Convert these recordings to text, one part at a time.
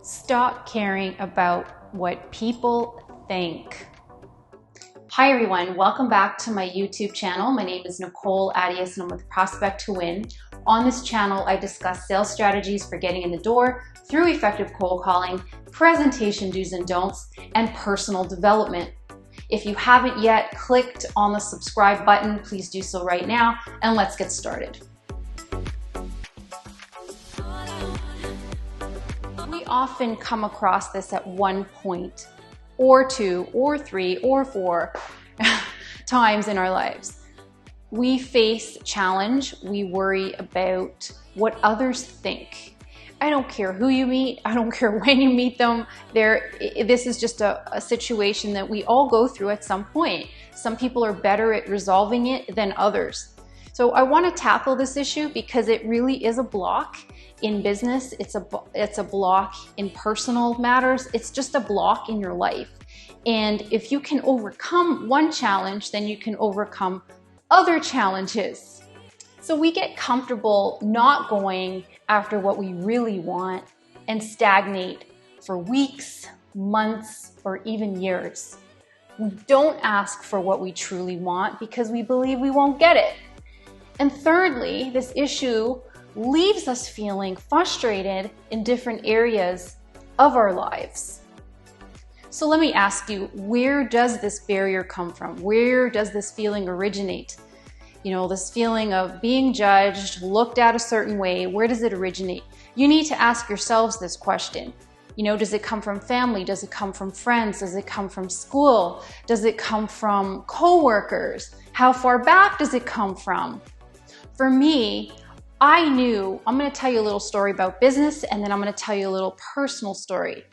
Stop caring about what people think. Hi everyone, welcome back to my YouTube channel. My name is Nicole, Attias, and I'm with Prospect to Win. On this channel, I discuss sales strategies for getting in the door through effective cold calling, presentation do's and don'ts, and personal development. If you haven't yet clicked on the subscribe button, please do so right now, and let's get started. We often come across this at one point, or two, or three, or four times in our lives. We face challenge, we worry about what others think. I don't care who you meet, I don't care when you meet them. This is just a situation that we all go through at some point. Some people are better at resolving it than others. So I want to tackle this issue because it really is a block in business. It's a block in personal matters. It's just a block in your life. And if you can overcome one challenge, then you can overcome other challenges. So we get comfortable not going after what we really want and stagnate for weeks, months, or even years. We don't ask for what we truly want because we believe we won't get it. And thirdly, this issue leaves us feeling frustrated in different areas of our lives. So let me ask you, where does this barrier come from? Where does this feeling originate? You know, this feeling of being judged, looked at a certain way, where does it originate? You need to ask yourselves this question. You know, does it come from family? Does it come from friends? Does it come from school? Does it come from coworkers? How far back does it come from? For me, I'm going to tell you a little story about business, and then I'm going to tell you a little personal story.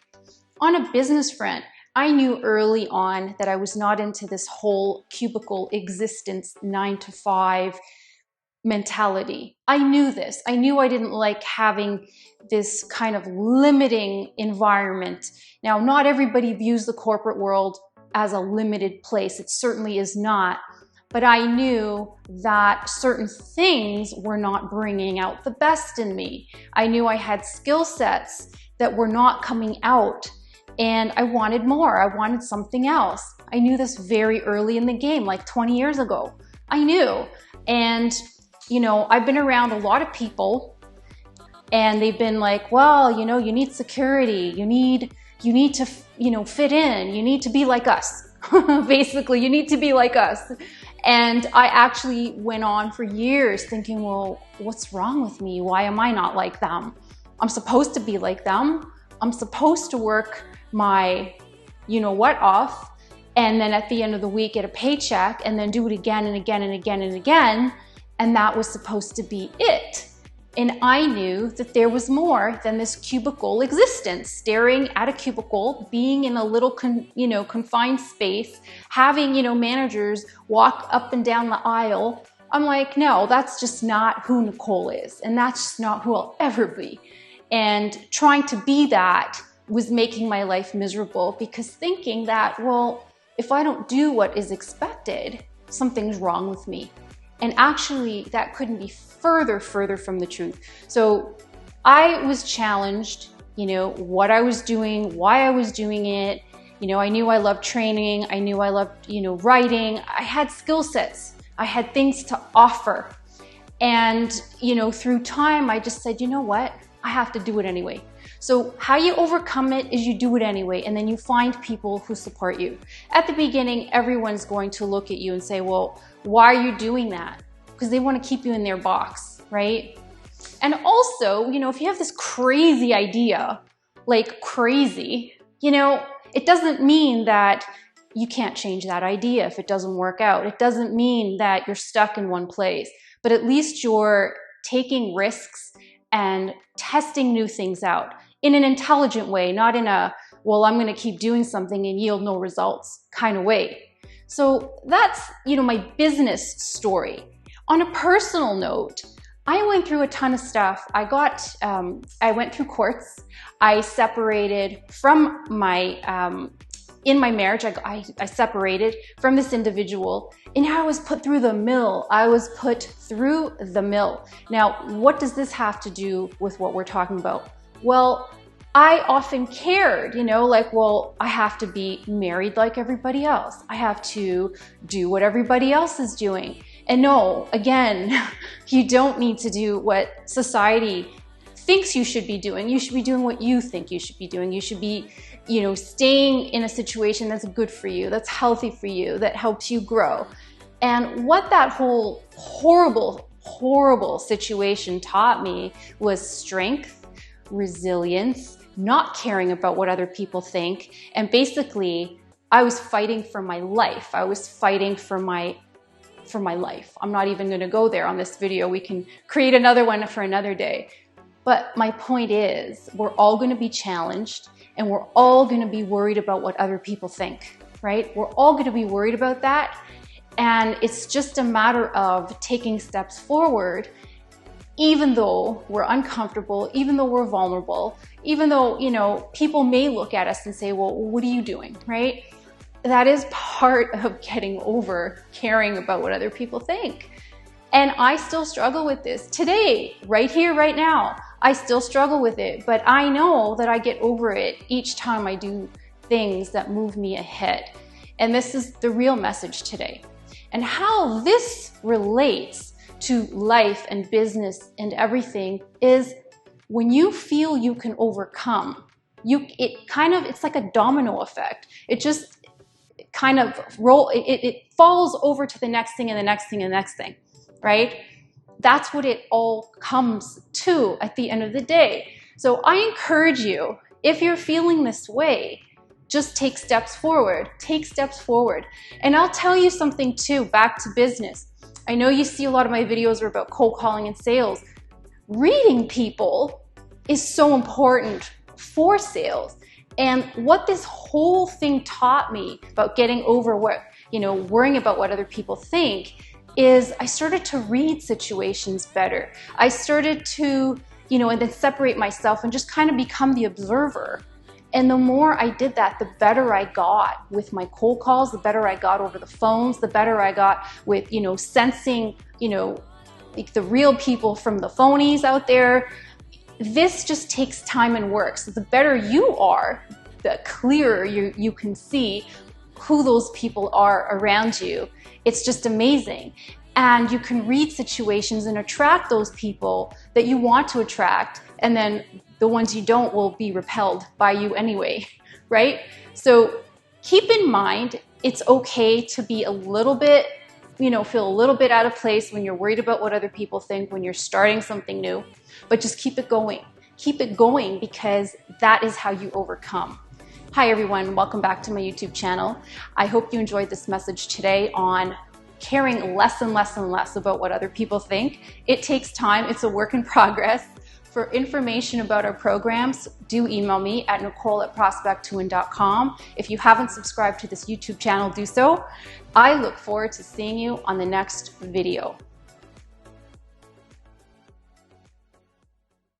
On a business front, I knew early on that I was not into this whole cubicle existence, 9 to 5 mentality. I knew this. I knew I didn't like having this kind of limiting environment. Now, not everybody views the corporate world as a limited place. It certainly is not. But I knew that certain things were not bringing out the best in me. I knew I had skill sets that were not coming out, and I wanted more. I wanted something else. I knew this very early in the game, like 20 years ago. I knew. And, you know, I've been around a lot of people, and they've been like, well, you know, you need security. You need to, you know, fit in. You need to be like us. Basically, you need to be like us. And I actually went on for years thinking, well, what's wrong with me? Why am I not like them? I'm supposed to be like them. I'm supposed to work my, you know what, off, and then at the end of the week get a paycheck and then do it again and again and again and again. And that was supposed to be it. And I knew that there was more than this cubicle existence, staring at a cubicle, being in a little confined space, having, you know, managers walk up and down the aisle. I'm like, no, that's just not who Nicole is. And that's just not who I'll ever be. And trying to be that was making my life miserable because thinking that, well, if I don't do what is expected, something's wrong with me. And actually, that couldn't be further from the truth. So I was challenged, you know, what I was doing, why I was doing it. You know, I knew I loved training. I knew I loved, you know, writing. I had skill sets. I had things to offer. And, you know, through time, I just said, you know what? I have to do it anyway. So how you overcome it is you do it anyway, and then you find people who support you. At the beginning, everyone's going to look at you and say, well, why are you doing that? Because they want to keep you in their box, right? And also, you know, if you have this crazy idea, like crazy, you know, it doesn't mean that you can't change that idea if it doesn't work out. It doesn't mean that you're stuck in one place, but at least you're taking risks and testing new things out in an intelligent way, not in a, well, I'm going to keep doing something and yield no results kind of way. So that's, you know, my business story. On a personal note, I went through a ton of stuff. I went through courts. I separated from my, in my marriage, I separated from this individual, and I was put through the mill. I was put through the mill. Now, what does this have to do with what we're talking about? Well, I often cared, you know, like, well, I have to be married like everybody else. I have to do what everybody else is doing. And no, again, you don't need to do what society thinks you should be doing. You should be doing what you think you should be doing. You should be, you know, staying in a situation that's good for you, that's healthy for you, that helps you grow. And what that whole horrible situation taught me was strength, resilience, not caring about what other people think. And basically, I was fighting for my life. I was fighting for my life. I'm not even going to go there on this video. We can create another one for another day. But my point is, we're all going to be challenged, and we're all going to be worried about what other people think, right? We're all going to be worried about that. And it's just a matter of taking steps forward, even though we're uncomfortable, even though we're vulnerable, even though, you know, people may look at us and say, well, what are you doing, right? That is part of getting over caring about what other people think. And I still struggle with this today, right here, right now. I still struggle with it, but I know that I get over it each time I do things that move me ahead. And this is the real message today. And how this relates to life and business and everything is when you feel you can overcome, it's like a domino effect. It just kind of it falls over to the next thing and the next thing and the next thing, right? That's what it all comes to at the end of the day. So I encourage you, if you're feeling this way, just take steps forward. Take steps forward. And I'll tell you something too, back to business. I know you see a lot of my videos are about cold calling and sales. Reading people is so important for sales. And what this whole thing taught me about getting over what, you know, worrying about what other people think is I started to read situations better. I started to, you know, and then separate myself and just kind of become the observer. And the more I did that, the better I got with my cold calls, the better I got over the phones, the better I got with, you know, sensing, you know, like the real people from the phonies out there. This just takes time and work. So the better you are, the clearer you can see who those people are around you. It's just amazing. And you can read situations and attract those people that you want to attract. And then the ones you don't will be repelled by you anyway, right? So keep in mind, it's okay to be a little bit, you know, feel a little bit out of place when you're worried about what other people think, when you're starting something new, but just keep it going. Keep it going because that is how you overcome. Hi everyone, welcome back to my YouTube channel. I hope you enjoyed this message today on caring less and less and less about what other people think. It takes time, it's a work in progress. For information about our programs, do email me at nicole@prospecttoWin.com. If you haven't subscribed to this YouTube channel, do so. I look forward to seeing you on the next video.